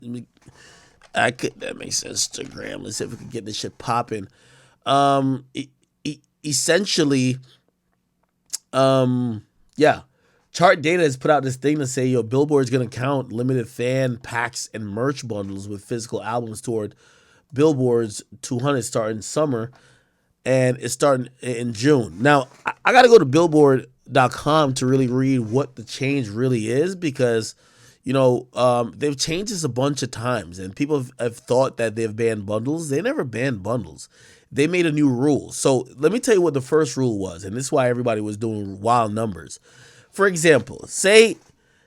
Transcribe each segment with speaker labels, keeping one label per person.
Speaker 1: Let me, Akademiks Instagram. Let's see if we can get this shit popping. Essentially, yeah. Chart Data has put out this thing to say, yo, Billboard's gonna count limited fan packs and merch bundles with physical albums toward Billboard's 200 starting summer, and it's starting in June. Now, I got to go to Billboard.com to really read what the change really is because, they've changed this a bunch of times, and people have thought that they've banned bundles. They never banned bundles. They made a new rule. So let me tell you what the first rule was, and this is why everybody was doing wild numbers. For example, say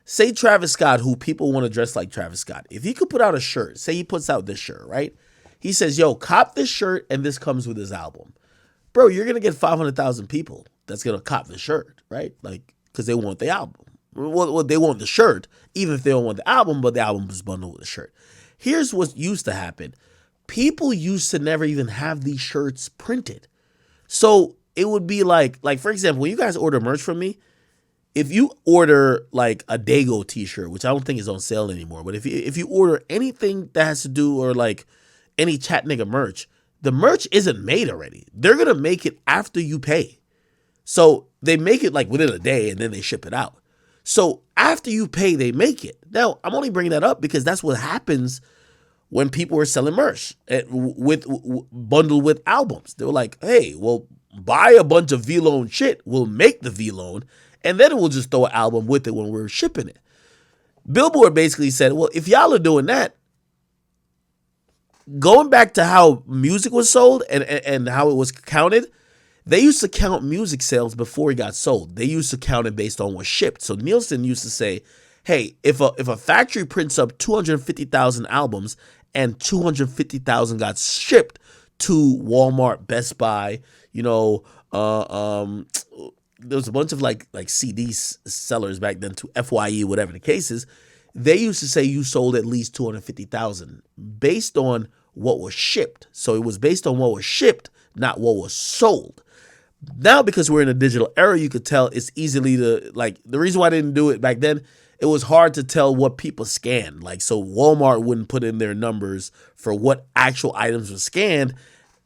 Speaker 1: Travis Scott, who people want to dress like Travis Scott. If he could put out a shirt, say he puts out this shirt, right? He says, yo, cop this shirt and this comes with his album. Bro, you're going to get 500,000 people that's going to cop the shirt, right? Like, because they want the album. Well, they want the shirt, even if they don't want the album, but the album is bundled with the shirt. Here's what used to happen. People used to never even have these shirts printed. So it would be like for example, when you guys order merch from me, if you order like a Dago t-shirt, which I don't think is on sale anymore, but if you order anything that has to do or like any chat nigga merch, the merch isn't made already. They're going to make it after you pay. So they make it like within a day and then they ship it out. So after you pay, they make it. Now, I'm only bringing that up because that's what happens when people are selling merch bundled with albums. They were like, hey, well, buy a bunch of V-Loan shit. We'll make the V-Loan and then we'll just throw an album with it when we're shipping it. Billboard basically said, well, if y'all are doing that, going back to how music was sold and how it was counted, they used to count music sales before it got sold. They used to count it based on what shipped. So Nielsen used to say, hey, if a factory prints up 250,000 albums and 250,000 got shipped to Walmart, Best Buy, there was a bunch of like CD sellers back then to FYE, whatever the case is. They used to say you sold at least 250,000 based on what was shipped. So it was based on what was shipped, not what was sold. Now, because we're in a digital era, you could tell it's easily the reason why I didn't do it back then, it was hard to tell what people scanned. Like, so Walmart wouldn't put in their numbers for what actual items were scanned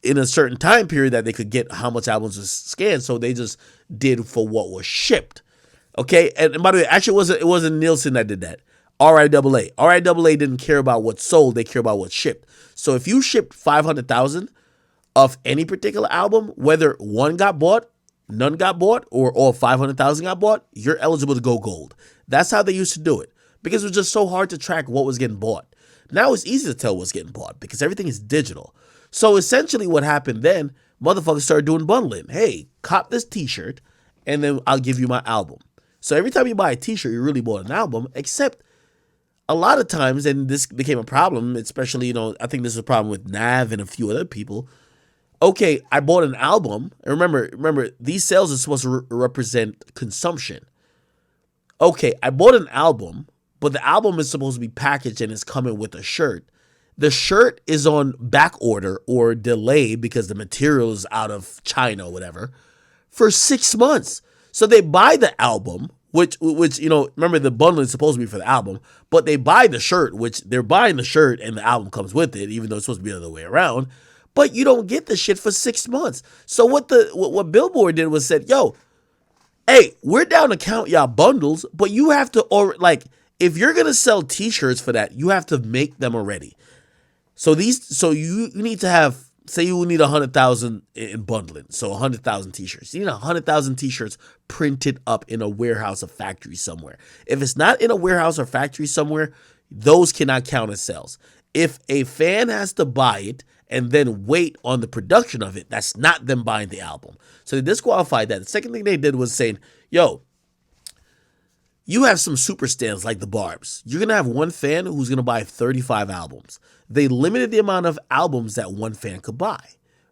Speaker 1: in a certain time period that they could get how much albums was scanned. So they just did for what was shipped. Okay. And by the way, actually it wasn't Nielsen that did that. RIAA. RIAA didn't care about what sold. They care about what shipped. So if you shipped 500,000 of any particular album, whether one got bought, none got bought, or all 500,000 got bought, you're eligible to go gold. That's how they used to do it because it was just so hard to track what was getting bought. Now it's easy to tell what's getting bought because everything is digital. So essentially what happened then, motherfuckers started doing bundling. Hey, cop this t-shirt and then I'll give you my album. So every time you buy a t-shirt, you really bought an album, except a lot of times, and this became a problem, especially, I think this is a problem with Nav and a few other people. Okay, I bought an album. And remember, these sales are supposed to represent consumption. Okay, I bought an album, but the album is supposed to be packaged and it's coming with a shirt. The shirt is on back order or delay because the material is out of China or whatever for 6 months. So they buy the album, which remember the bundling is supposed to be for the album, but they buy the shirt, which they're buying the shirt and the album comes with it, even though it's supposed to be the other way around. But you don't get the shit for 6 months. So what Billboard did was said, yo, hey, we're down to count y'all bundles, but you have to, or like, if you're gonna sell t-shirts for that, you have to make them already. So you need to have, say you need 100,000 in bundling, so 100,000 t-shirts. You need 100,000 t-shirts printed up in a warehouse or factory somewhere. If it's not in a warehouse or factory somewhere, those cannot count as sales. If a fan has to buy it and then wait on the production of it, that's not them buying the album. So they disqualified that. The second thing they did was saying, yo, you have some super stands like the Barbs. You're going to have one fan who's going to buy 35 albums. They limited the amount of albums that one fan could buy,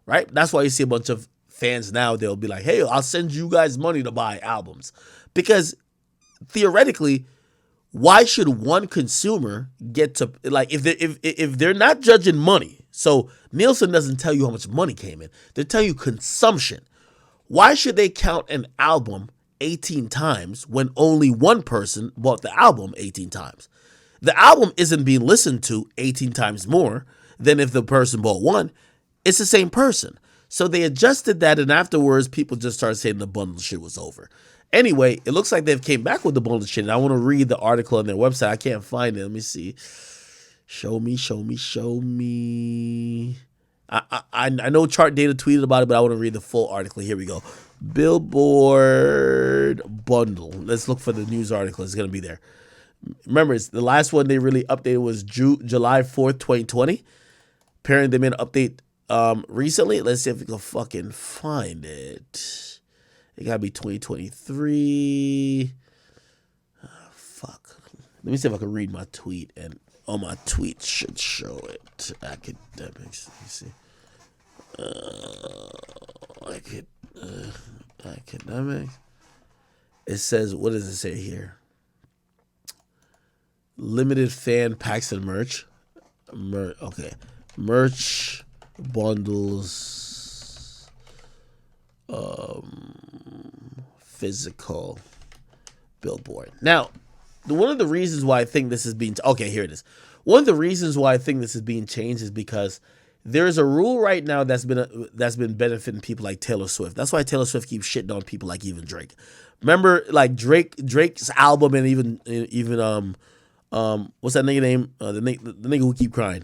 Speaker 1: right? That's why you see a bunch of fans now, they'll be like, hey, I'll send you guys money to buy albums. Because theoretically, why should one consumer get to, like, if they're not judging money, so Nielsen doesn't tell you how much money came in, they tell you consumption. Why should they count an album 18 times when only one person bought the album 18 times? The album isn't being listened to 18 times more than if the person bought one. It's the same person. So they adjusted that, and afterwards, people just started saying the bundle shit was over. Anyway, it looks like they've came back with the bundle shit, and I want to read the article on their website. I can't find it. Let me see. Show me. I know Chart Data tweeted about it, but I want to read the full article. Here we go. Billboard bundle. Let's look for the news article. It's going to be there. Remember, it's the last one they really updated was July 4th, 2020. Apparently, they made an update recently. Let's see if we can fucking find it. It got to be 2023. Oh, fuck. Let me see if I can read my tweet, and on my tweet should show it. Academics. Let me see. Academics. It says, what does it say here? Limited fan packs and merch. Okay. Merch bundles. Physical billboard. Now, one of the reasons why I think this is being... Okay, here it is. One of the reasons why I think this is being changed is because there's a rule right now that's been benefiting people like Taylor Swift. That's why Taylor Swift keeps shitting on people like even Drake. Remember, like Drake's album, and even what's that nigga name? The nigga who keep crying.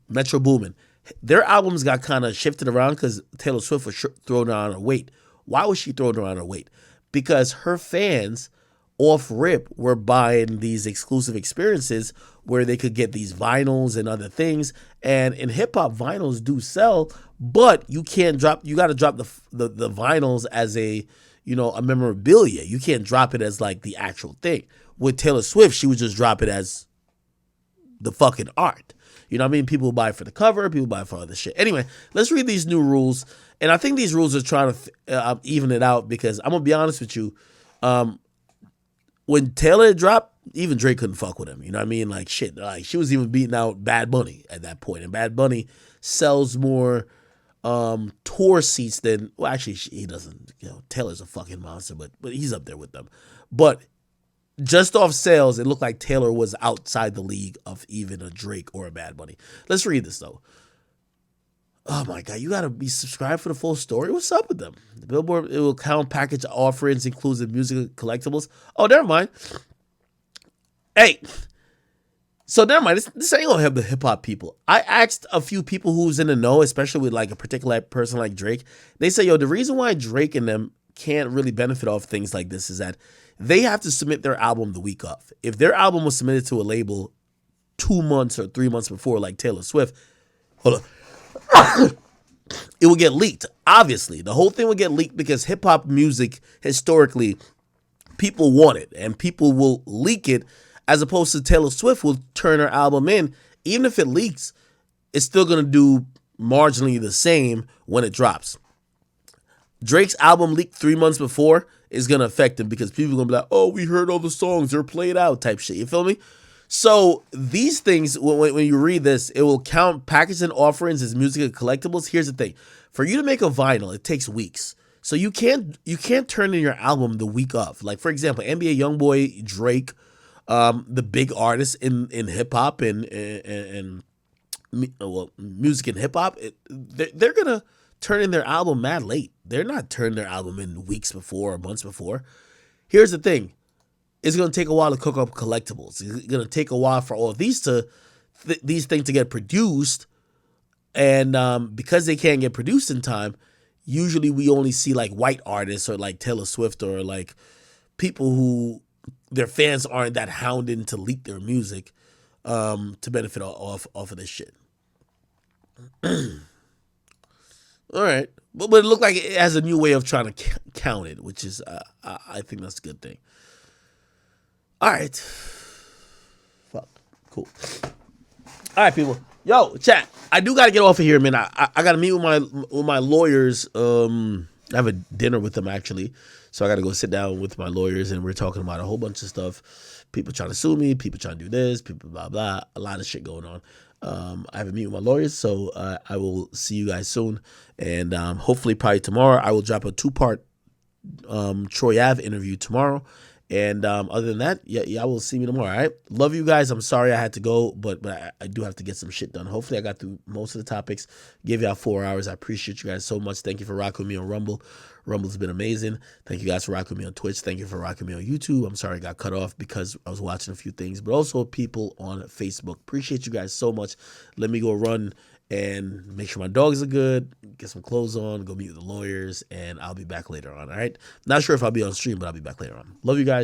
Speaker 1: Metro Boomin. Their albums got kind of shifted around because Taylor Swift was throwing around her weight. Why was she throwing around her weight? Because her fans off rip were buying these exclusive experiences where they could get these vinyls and other things. And in hip hop, vinyls do sell, but you can't drop. You got to drop the vinyls as a memorabilia. You can't drop it as like the actual thing. With Taylor Swift, she would just drop it as the fucking art. You know what I mean? People buy it for the cover. People buy it for other shit. Anyway, let's read these new rules. And I think these rules are trying to even it out, because I'm going to be honest with you. When Taylor dropped, even Drake couldn't fuck with him. You know what I mean? Like, shit. Like, she was even beating out Bad Bunny at that point. And Bad Bunny sells more tour seats than... Well, actually, he doesn't. Taylor's a fucking monster, but he's up there with them. But just off sales, it looked like Taylor was outside the league of even a Drake or a Bad Bunny. Let's read this, though. Oh, my God. You got to be subscribed for the full story? What's up with them? The Billboard, it will count package offerings, inclusive music collectibles. Oh, never mind. Hey. So, never mind. This ain't going to help the hip-hop people. I asked a few people who's in the know, especially with, like, a particular person like Drake. They say, the reason why Drake and them can't really benefit off things like this is that they have to submit their album the week of. If their album was submitted to a label 2 months or 3 months before, like Taylor Swift, it will get leaked. Obviously, the whole thing will get leaked because hip hop music, historically, people want it and people will leak it, as opposed to Taylor Swift will turn her album in. Even if it leaks, it's still going to do marginally the same when it drops. Drake's album leaked 3 months before is going to affect him because people are going to be like, oh, we heard all the songs, they're played out type shit. You feel me? So these things, when you read this, it will count packaging and offerings as music and collectibles. Here's the thing. For you to make a vinyl, it takes weeks. So you can't turn in your album the week of. Like, for example, NBA YoungBoy, Drake, the big artists in hip hop and music and hip hop, they're going to turn in their album mad late. They're not turning their album in weeks before or months before. Here's the thing. It's going to take a while to cook up collectibles. It's going to take a while for all of these these things to get produced. And because they can't get produced in time, usually we only see like white artists or like Taylor Swift or like people who their fans aren't that hounded to leak their music to benefit off of this shit. All right. But it looked like it has a new way of trying to count it, which is, I think that's a good thing. All right. Fuck. Cool. All right, people. Yo, chat. I do got to get off of here, man. I got to meet with my lawyers. I have a dinner with them, actually. So I got to go sit down with my lawyers, and we're talking about a whole bunch of stuff. People trying to sue me. People trying to do this. People blah, blah. A lot of shit going on. I have a meeting with my lawyers, so I will see you guys soon. And hopefully probably tomorrow I will drop a 2-part Troy Ave interview tomorrow. And other than that, y'all will see me tomorrow. All right. Love you guys. I'm sorry I had to go, but I do have to get some shit done. Hopefully, I got through most of the topics. Gave y'all 4 hours. I appreciate you guys so much. Thank you for rocking with me on Rumble. Rumble's been amazing. Thank you guys for rocking with me on Twitch. Thank you for rocking with me on YouTube. I'm sorry I got cut off because I was watching a few things, but also people on Facebook. Appreciate you guys so much. Let me go run and make sure my dogs are good, get some clothes on, go meet with the lawyers, and I'll be back later on, all right? Not sure if I'll be on stream, but I'll be back later on. Love you guys.